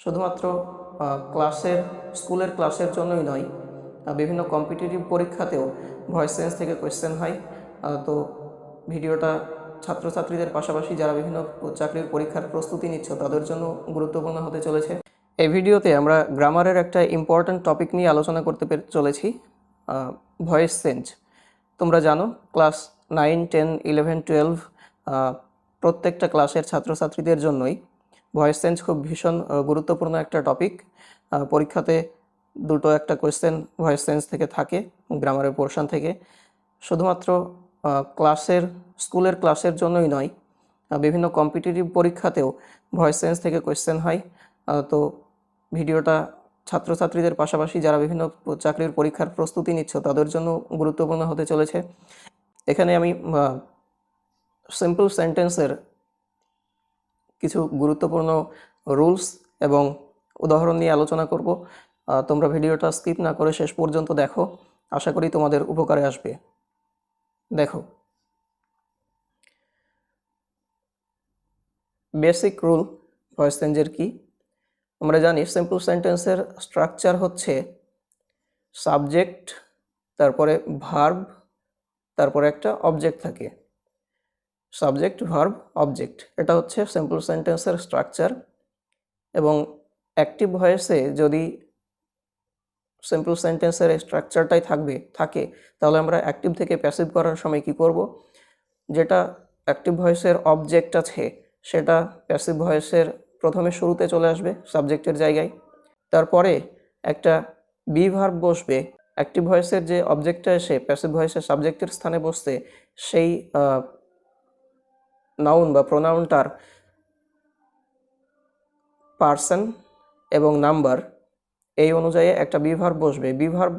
শুধুমাত্র স্কুলের ক্লাসের জন্যই নয়, বিভিন্ন কম্পিটিটিভ পরীক্ষাতেও ভয়েস সেন্স থেকে কোয়েশ্চেন হয়। তো ভিডিওটা ছাত্রছাত্রীদের পাশাপাশি যারা বিভিন্ন চাকরির পরীক্ষার প্রস্তুতি নিচ্ছ তাদের জন্য গুরুত্বপূর্ণ হতে চলেছে। এই ভিডিওতে আমরা গ্রামারের একটা ইম্পর্ট্যান্ট টপিক নিয়ে আলোচনা করতে চলেছি, ভয়েস চেঞ্জ। তোমরা জানো ক্লাস 9, 10, 11, 12 প্রত্যেকটা ক্লাসের ছাত্রছাত্রীদের জন্যই ভয়েস চেঞ্জ খুব ভীষণ গুরুত্বপূর্ণ একটা টপিক। পরীক্ষাতে দুটো একটা কোয়েশ্চেন ভয়েস চেঞ্জ থেকে থাকে, গ্রামারের পোর্শন থেকে। শুধুমাত্র স্কুলের ক্লাসের জন্যই নয়, বিভিন্ন কম্পিটিটিভ পরীক্ষাতেও ভয়েস চেঞ্জ থেকে কোয়েশ্চেন হয়। তো ভিডিওটা ছাত্রছাত্রীদের পাশাপাশি যারা বিভিন্ন চাকরির পরীক্ষার প্রস্তুতি নিচ্ছ তাদের জন্য গুরুত্বপূর্ণ হতে চলেছে। এখানে আমি সিম্পল সেন্টেন্সের কিছু গুরুত্বপূর্ণ রুলস এবং উদাহরণ নিয়ে আলোচনা করব। তোমরা ভিডিওটা স্কিপ না করে শেষ পর্যন্ত দেখো, আশা করি তোমাদের উপকারে আসবে। দেখো, বেসিক রুল ভয়েস চেঞ্জের কি। আমরা জানি সিম্পল সেন্টেন্সের স্ট্রাকচার হচ্ছে সাবজেক্ট, তারপরে ভার্ব, তারপরে একটা অবজেক্ট থাকে। সাবজেক্ট, ভার্ব, অবজেক্ট, এটা হচ্ছে সিম্পল সেন্টেন্সের স্ট্রাকচার। এবং অ্যাক্টিভ ভয়েসে যদি সিম্পল সেন্টেন্সের স্ট্রাকচারটাই থাকে তাহলে আমরা অ্যাক্টিভ থেকে প্যাসিভ করার সময় কি করব, যেটা অ্যাক্টিভ ভয়েসের অবজেক্ট আছে সেটা প্যাসিভ ভয়েসের প্রথমে শুরুতে চলে আসবে সাবজেক্টের জায়গায়। তারপরে একটা বি ভার্ব বসবে, অ্যাক্টিভ ভয়েসের যে অবজেক্টটা এসে প্যাসিভ ভয়েসের সাবজেক্টের স্থানে বসতে সেই নাউন বা প্রোনাউনটার পার্সন এবং নাম্বার এই অনুযায়ী একটা বি ভার্ব বসবে। বি ভার্ব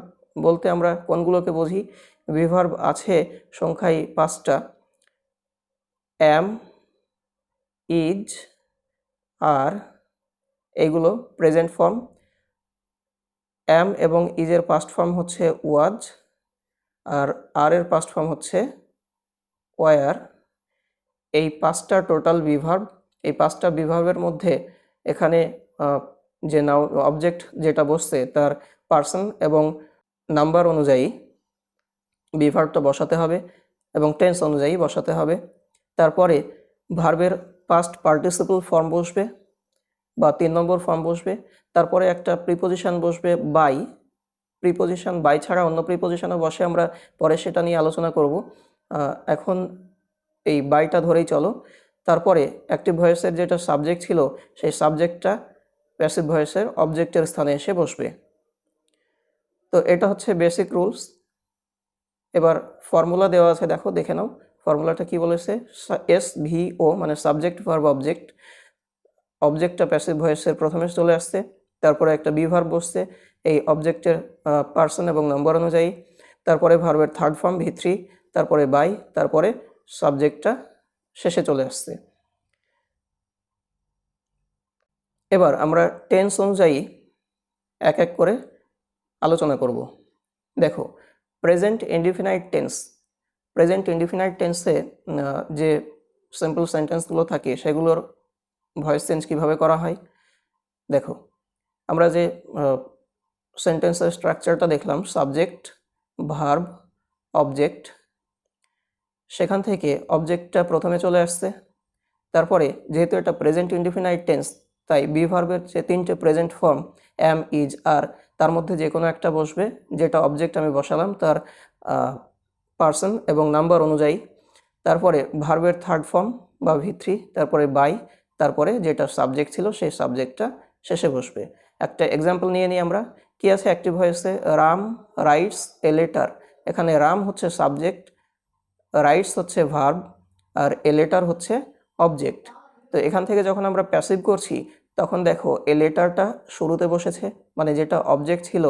বলতে আমরা কোনগুলোকে বুঝি? বি ভার্ব আছে সংখ্যায় 5টা: অ্যাম, ইজ, আর, এইগুলো প্রেজেন্ট ফর্ম। অ্যাম এবং ইজের পাস্ট ফর্ম হচ্ছে ওয়াজ, আর এর পাস্ট ফর্ম হচ্ছে ওয়ার। এই 5টা টোটাল বি ভার্ব। এই 5টা বি ভার্বের মধ্যে এখানে যে অবজেক্ট যেটা বসছে তার পার্সন এবং নাম্বার অনুযায়ী বি ভার্বটা বসাতে হবে এবং টেন্স অনুযায়ী বসাতে হবে। তারপরে ভার্বের পাস্ট পার্টিসিপল ফর্ম বসবে বা 3 নম্বর ফর্ম বসবে। তারপরে একটা প্রিপোজিশন বসবে বাই। প্রিপোজিশন বাই ছাড়া অন্য প্রিপোজিশনও বসে, আমরা পরে সেটা নিয়ে আলোচনা করব। এখন এই বাইটা ধরেই চলো। তারপরে অ্যাক্টিভ ভয়েসের যেটা সাবজেক্ট ছিল সেই সাবজেক্টটা প্যাসিভ ভয়েসের অবজেক্টের স্থানে এসে বসবে। তো এটা হচ্ছে বেসিক রুলস। এবার ফর্মুলা দেওয়া আছে, দেখো, দেখে নাও ফর্মুলাটা কি বলেছে। SVO মানে সাবজেক্ট, ভার্ব, অবজেক্ট। অবজেক্টটা প্যাসিভ ভয়েসের প্রথমে চলে আসছে, তারপরে একটা বি ভার্ব বসছে এই অবজেক্টের পার্সন এবং নাম্বার অনুযায়ী, তারপরে ভার্বের থার্ড ফর্ম V3, তারপরে বাই, তারপরে সাবজেক্টটা শেষে চলে আসছে। এবার আমরা টেন্স অনুযায়ী এক এক করে আলোচনা করব। দেখো, present indefinite tense. Present indefinite টেন্সে যে সিম্পল সেন্টেন্সগুলো থাকে সেগুলোর ভয়েস চেঞ্জ কীভাবে করা হয়। দেখো, আমরা যে সেন্টেন্সের স্ট্রাকচারটা দেখলাম, সাবজেক্ট, ভার্ব, অবজেক্ট, সেখান থেকে অবজেক্টটা প্রথমে চলে আসছে। তারপরে যেহেতু এটা প্রেজেন্ট ইনডিফিনাইট টেন্স, তাই বি ভার্বের যে 3টে প্রেজেন্ট ফর্ম অ্যাম, ইজ, আর, তার মধ্যে যে কোনো একটা বসবে, যেটা অবজেক্ট আমি বসালাম তার পার্সন এবং নাম্বার অনুযায়ী। তারপরে ভার্বের থার্ড ফর্ম বা V3, তারপরে বাই, তারপরে যেটা সাবজেক্ট ছিল সেই সাবজেক্টটা শেষে বসবে। একটা এক্সাম্পল নিয়ে নিই আমরা। কি আছে অ্যাক্টিভ ভয়েসে? Ram writes a letter. এখানে রাম হচ্ছে সাবজেক্ট, রাইটস হচ্ছে ভার্ব, আর এ লেটার হচ্ছে অবজেক্ট। তো এখান থেকে যখন আমরা প্যাসিভ করছি তখন দেখো এ লেটারটা শুরুতে বসেছে, মানে যেটা অবজেক্ট ছিল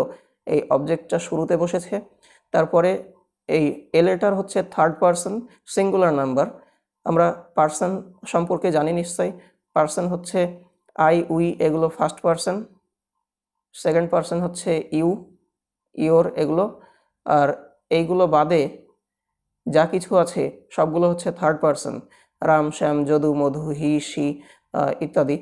এই অবজেক্টটা শুরুতে বসেছে। তারপরে এই এ লেটার হচ্ছে থার্ড পারসন সিঙ্গুলার নাম্বার। আমরা পার্সন সম্পর্কে জানি নিশ্চয়ই। পার্সন হচ্ছে আই, উই, এগুলো ফার্স্ট পারসন। সেকেন্ড পারসন হচ্ছে ইউ, ইওর, এগুলো। আর এইগুলো বাদে যা কিছু আছে সবগুলো হচ্ছে থার্ড পারসন। রাম, শ্যাম, যদু, মধু, হি, সি ইত্যাদি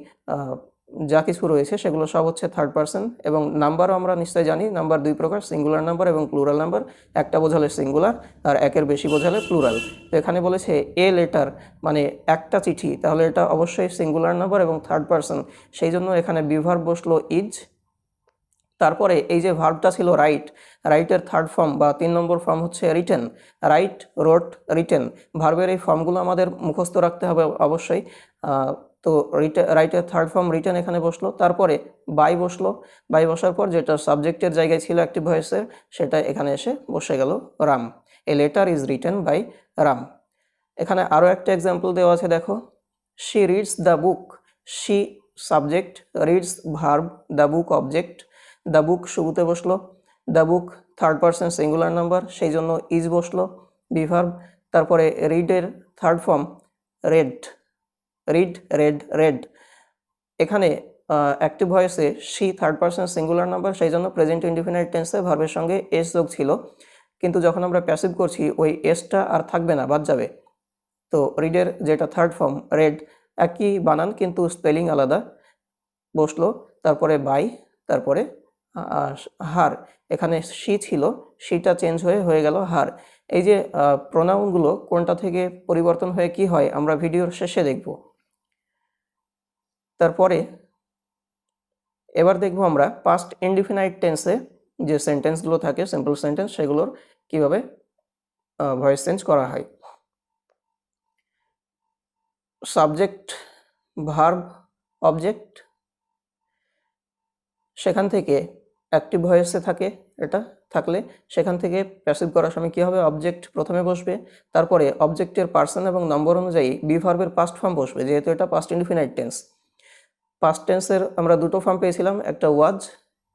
যা কিছু রয়েছে সেগুলো সব হচ্ছে থার্ড পারসন। এবং নাম্বারও আমরা নিশ্চয়ই জানি, নাম্বার দুই প্রকার, সিঙ্গুলার নাম্বার এবং প্লুরাল নাম্বার। একটা বোঝালে সিঙ্গুলার আর একের বেশি বোঝালে প্লুরাল। তো এখানে বলেছে এ লেটার মানে একটা চিঠি, তাহলে এটা অবশ্যই সিঙ্গুলার নাম্বার এবং থার্ড পারসন, সেই জন্য এখানে বিভার্ব বসলো ইজ। তারপরে এই যে ভার্বটা ছিল রাইট, রাইটের থার্ড ফর্ম বা 3 নম্বর ফর্ম হচ্ছে রিটেন। রাইট, রোট, রিটেন, ভার্বের এই ফর্মগুলো আমাদের মুখস্থ রাখতে হবে অবশ্যই। তো রাইটের থার্ড ফর্ম রিটেন এখানে বসলো। তারপরে বাই বসলো, বাই বসার পর যেটা সাবজেক্টের জায়গায় ছিল অ্যাক্টিভ ভয়েসের, সেটা এখানে এসে বসে গেল Ram. A letter is written by Ram. এখানে আরও একটা এক্সাম্পল দেওয়া আছে, দেখো। She reads the book, she subject, reads verb, the book object. The book শুরুতে বসলো, the book third person singular number, সেই জন্য ইজ বসলো বিভার্ব। তারপরে রিডের third form read, read, read, read. এখানে অ্যাক্টিভ ভয়েসে she third person singular number, সেই জন্য প্রেজেন্ট ইনডিফিনাইট টেন্সে ভার্বের সঙ্গে এস যোগ ছিল, কিন্তু যখন আমরা প্যাসিভ করছি ওই এসটা আর থাকবে না, বাদ যাবে। তো রিডের যেটা থার্ড ফর্ম রেড, একই বানান কিন্তু স্পেলিং আলাদা, বসলো। তারপরে বাই, তারপরে হার। এখানে শি ছিল, শিটা চেঞ্জ হয়ে গেল হার। এই যে প্রোনাউনগুলো কোনটা থেকে পরিবর্তন হয়ে কি হয় আমরা ভিডিওর শেষে দেখব। তারপরে এবার দেখব আমরা পাস্ট ইনডিফিনাইট টেন্সে যে সেন্টেন্সগুলো থাকে, সিম্পল সেন্টেন্স, সেগুলোর কিভাবে ভয়েস চেঞ্জ করা হয়। সাবজেক্ট, ভার্ব, অবজেক্ট, সেখান থেকে অ্যাক্টিভ ভয়েসে থাকে, এটা থাকলে সেখান থেকে প্যাসিভ করার সময় কী হবে, অবজেক্ট প্রথমে বসবে, তারপরে অবজেক্টের পার্সন এবং নম্বর অনুযায়ী বি ভার্বের পাস্ট ফর্ম বসবে, যেহেতু এটা পাস্ট ইনডিফিনাইট টেন্স। পাস্ট টেন্সের আমরা দুটো ফর্ম পেয়েছিলাম, একটা ওয়াজ,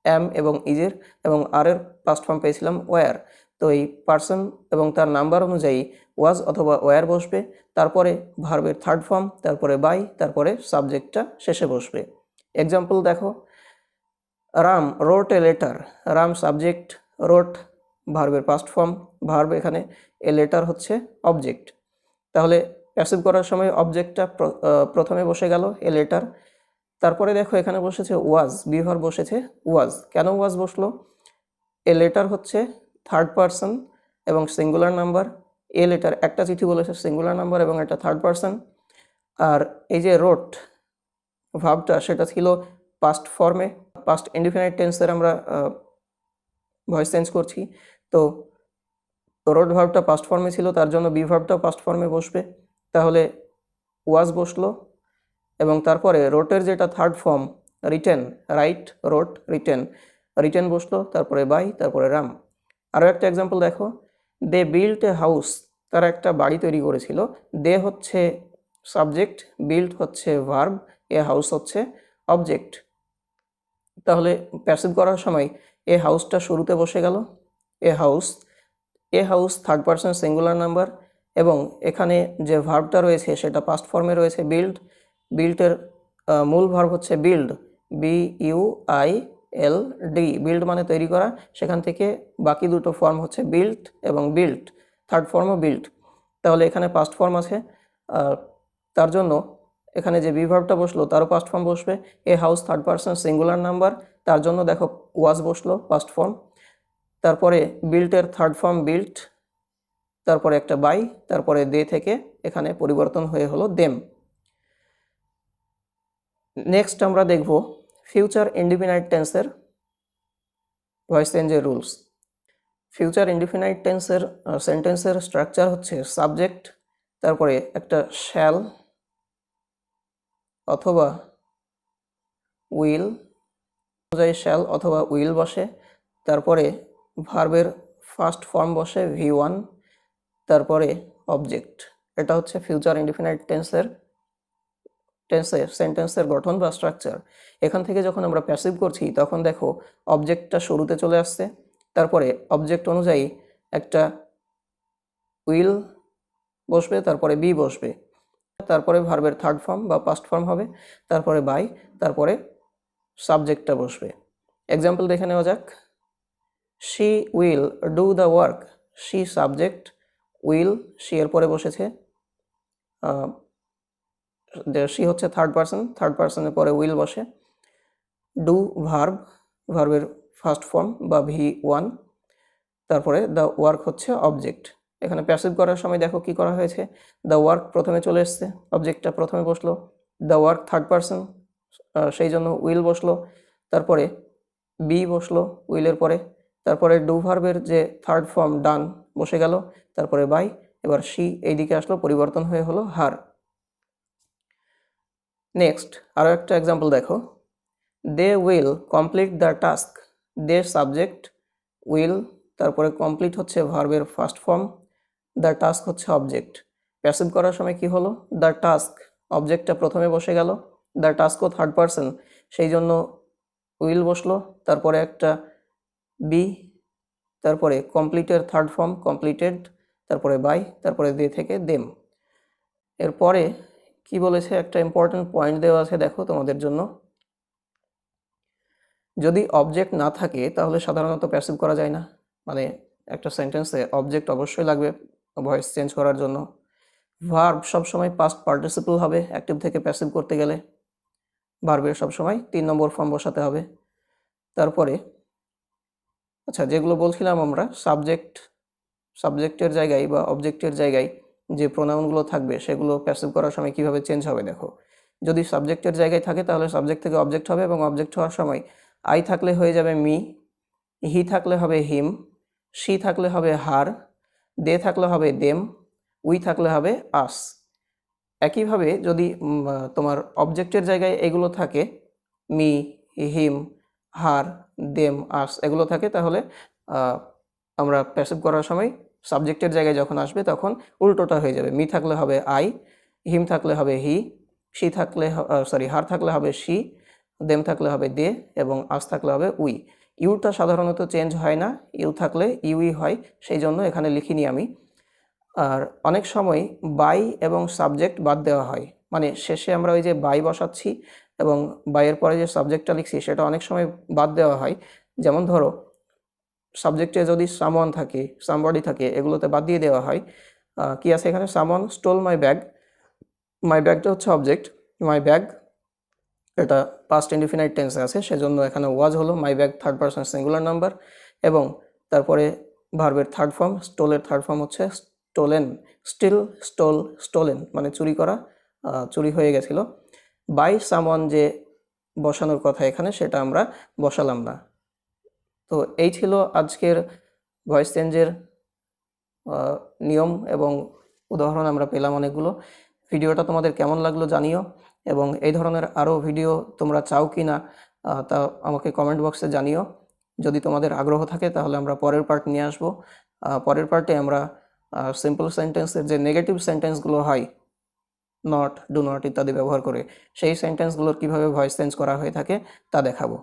অ্যাম এবং ইজের, এবং আর এর পাস্ট ফর্ম পেয়েছিলাম ওয়ার। তো এই পার্সন এবং তার নাম্বার অনুযায়ী ওয়াজ অথবা ওয়ার বসবে, তারপরে ভার্বের থার্ড ফর্ম, তারপরে বাই, তারপরে সাবজেক্টটা শেষে বসবে। এক্সাম্পল দেখো, Ram wrote a letter, Ram subject, wrote ভার্বের পাস্ট ফর্ম, ভার্ব এখানে, এ লেটার হচ্ছে অবজেক্ট। তাহলে প্যাসিভ করার সময় অবজেক্টটা প্রথমে বসে গেল, এ লেটার। তারপরে দেখো এখানে বসেছে ওয়াজ, বি ভার্ব বসেছে ওয়াজ। কেন ওয়াজ বসলো, এ লেটার হচ্ছে থার্ড পারসন এবং সিঙ্গুলার নাম্বার, এ লেটার একটা চিঠি বলেছে সিঙ্গুলার নাম্বার এবং এটা থার্ড পারসন। আর এই যে রোট ভার্বটা সেটা ছিল পাস্ট ফর্মে, পাস্ট ইনডিফিনাইট টেন্সের আমরা ভয়েস চেঞ্জ করছি। তো রোট ভার্বটা পাস্ট ফর্মে ছিল, তার জন্য বি ভার্বটাও পাস্ট ফর্মে বসবে। তাহলে ওয়াজ বসলো, এবং তারপরে রোটের যেটা third form written, write, wrote, written, written বসলো, তারপরে বাই, তারপরে রাম। আরও একটা এক্সাম্পল দেখো, দে বিল্ট এ হাউস, তারা একটা বাড়ি তৈরি করেছিল। দে হচ্ছে সাবজেক্ট, বিল্ট হচ্ছে ভার্ব, এ হাউস হচ্ছে অবজেক্ট। তাহলে প্যাসিভ করার সময় এ হাউসটা শুরুতে বসে গেল, a house, a house third person singular number, এবং এখানে যে ভার্বটা রয়েছে সেটা পাস্ট ফর্মে রয়েছে বিল্ড। বিল্টের মূল ভার্ব হচ্ছে বিল্ড, BUILD, বিল্ড মানে তৈরি করা। সেখান থেকে বাকি দুটো ফর্ম হচ্ছে বিল্ট এবং বিল্ট, থার্ড ফর্মও বিল্ট। তাহলে এখানে পাস্ট ফর্ম আছে, তার জন্য এখানে যে বি ভার্বটা বসলো তারও পাস্ট ফর্ম বসবে। A house third person singular number, তার জন্য দেখো ওয়াজ বসলো পাস্ট ফর্ম। তারপরে বিল্টের থার্ড ফর্ম বিল্ট, তারপরে একটা বাই, তারপরে দে থেকে এখানে পরিবর্তন হয়ে হলো দেম। নেক্সট আমরা দেখব ফিউচার ইনডিফিনাইট টেন্সের ভয়েস চেঞ্জের রুলস। ফিউচার ইনডিফিনাইট টেন্সের সেন্টেন্সের স্ট্রাকচার হচ্ছে সাবজেক্ট, তারপরে একটা শ্যাল অথবা উইল, অনুযায়ী শ্যাল অথবা উইল বসে, তারপরে ভার্বের ফার্স্ট ফর্ম বসে V1, তারপরে অবজেক্ট। এটা হচ্ছে ফিউচার ইনডিফিনাইট সেন্টেন্সের গঠন বা স্ট্রাকচার। এখান থেকে যখন আমরা প্যাসিভ করছি তখন দেখো অবজেক্টটা শুরুতে চলে আসছে, তারপরে অবজেক্ট অনুযায়ী একটা উইল বসবে, তারপরে বি বসবে, তারপরে ভার্বের থার্ড ফর্ম বা পাস্ট ফর্ম হবে, তারপরে বাই, তারপরে সাবজেক্টটা বসবে। এক্সাম্পল দেখে নেওয়া যাক, she will do the work, she subject, will she এর পরে বসেছে, শি হচ্ছে থার্ড পারসনের পরে উইল বসে, ডু ভার্বের ফার্স্ট ফর্ম বা V1, তারপরে দ্য ওয়ার্ক হচ্ছে অবজেক্ট। এখানে প্যাসিভ করার সময় দেখো কি করা হয়েছে, দ্য ওয়ার্ক প্রথমে চলে এসছে, অবজেক্টটা প্রথমে বসলো, দ্য ওয়ার্ক থার্ড পারসন, সেই জন্য উইল বসলো, তারপরে বি বসলো উইলের পরে, তারপরে ডু ভার্বের যে থার্ড ফর্ম ডান বসে গেল, তারপরে বাই, এবার শি এইদিকে আসলো, পরিবর্তন হয়ে হলো হার। নেক্সট আরও একটা এক্সাম্পল দেখো, they will complete the task, they subject, will, তারপরে কমপ্লিট হচ্ছে ভার্বের ফার্স্ট ফর্ম, দ্য টাস্ক হচ্ছে অবজেক্ট। প্যাসিভ করার সময় কি হলো, দ্য টাস্ক অবজেক্টটা প্রথমে বসে গেল, দ্য টাস্কও থার্ড পারসন, সেই জন্য উইল বসলো, তারপরে একটা বি, তারপরে কমপ্লিটের থার্ড ফর্ম কমপ্লিটেড, তারপরে বাই, তারপরে দে থেকে দেম। এরপরে কি বলেছে, একটা ইম্পর্টেন্ট পয়েন্ট দেওয়া আছে দেখো তোমাদের জন্য, যদি অবজেক্ট না থাকে তাহলে সাধারণত প্যাসিভ করা যায় না, মানে একটা সেন্টেন্সে অবজেক্ট অবশ্যই লাগবে ভয়েস চেঞ্জ করার জন্য। ভার্ব সবসময় পাস্ট পার্টিসিপল হবে অ্যাক্টিভ থেকে প্যাসিভ করতে গেলে, ভার্বের সবসময় 3 নম্বর ফর্ম বসাতে হবে। তারপরে আচ্ছা, যেগুলো বলছিলাম আমরা, সাবজেক্টের জায়গায় বা অবজেক্টের জায়গায় যে প্রোনাউনগুলো থাকবে সেগুলো প্যাসিভ করার সময় কিভাবে চেঞ্জ হবে দেখো। যদি সাবজেক্টের জায়গায় থাকে তাহলে সাবজেক্ট থেকে অবজেক্ট হবে, এবং অবজেক্ট হওয়ার সময় আই থাকলে হয়ে যাবে মি, হি থাকলে হবে হিম, শি থাকলে হবে হার, দে থাকলে হবে দেম, উই থাকলে হবে আস। একইভাবে যদি তোমার অবজেক্টের জায়গায় এগুলো থাকে, মি, হিম, হার, দেম, আস এগুলো থাকে, তাহলে আমরা প্যাসিভ করার সময় সাবজেক্টের জায়গায় যখন আসবে তখন উল্টোটা হয়ে যাবে, মি থাকলে হবে আই, হিম থাকলে হবে হি, শি থাকলে হার থাকলে হবে শি, দেম থাকলে হবে দে, এবং আস থাকলে হবে উই। ইউটা সাধারণত চেঞ্জ হয় না, ইউ থাকলে ইউই হয়, সেই জন্য এখানে লিখিনি আমি। আর অনেক সময় বাই এবং সাবজেক্ট বাদ দেওয়া হয়, মানে শেষে আমরা ওই যে বাই বসাচ্ছি এবং বাইয়ের পরে যে সাবজেক্টটা লিখছি সেটা অনেক সময় বাদ দেওয়া হয়। যেমন ধরো সাবজেক্টে যদি সামওয়ান থাকে, সামবডি থাকে, এগুলোতে বাদ দিয়ে দেওয়া হয়। কি আছে এখানে, সামওয়ান স্টোল মাই ব্যাগ, মাই ব্যাগটা হচ্ছে অবজেক্ট, মাই ব্যাগ এটা পাস্ট ইনডিফিনাইট টেন্সে আছে, সেজন্য এখানে ওয়াজ হলো, my bag third person singular number, এবং তারপরে ভার্বের থার্ড ফর্ম, স্টোলের থার্ড ফর্ম হচ্ছে স্টোলেন, স্টিল, স্টোল, স্টোলেন মানে চুরি করা, চুরি হয়ে গেছিল। বাই সামওয়ান যে বসানোর কথা এখানে সেটা আমরা বসালাম না। তো এই ছিল আজকের ভয়েস চেঞ্জের নিয়ম এবং উদাহরণ আমরা পেলাম অনেকগুলো। ভিডিওটা তোমাদের কেমন লাগলো জানিও, এবং এই ধরনের আরও ভিডিও তোমরা চাও কি না তা আমাকে কমেন্ট বক্সে জানিও। যদি তোমাদের আগ্রহ থাকে তাহলে আমরা পরের পার্ট নিয়ে আসবো। পরের পার্টে আমরা সিম্পল সেন্টেন্সের যে নেগেটিভ সেন্টেন্সগুলো হয়, নট, ডু নট ইত্যাদি ব্যবহার করে, সেই সেন্টেন্সগুলোর কীভাবে ভয়েস চেঞ্জ করা হয়ে থাকে তা দেখাবো।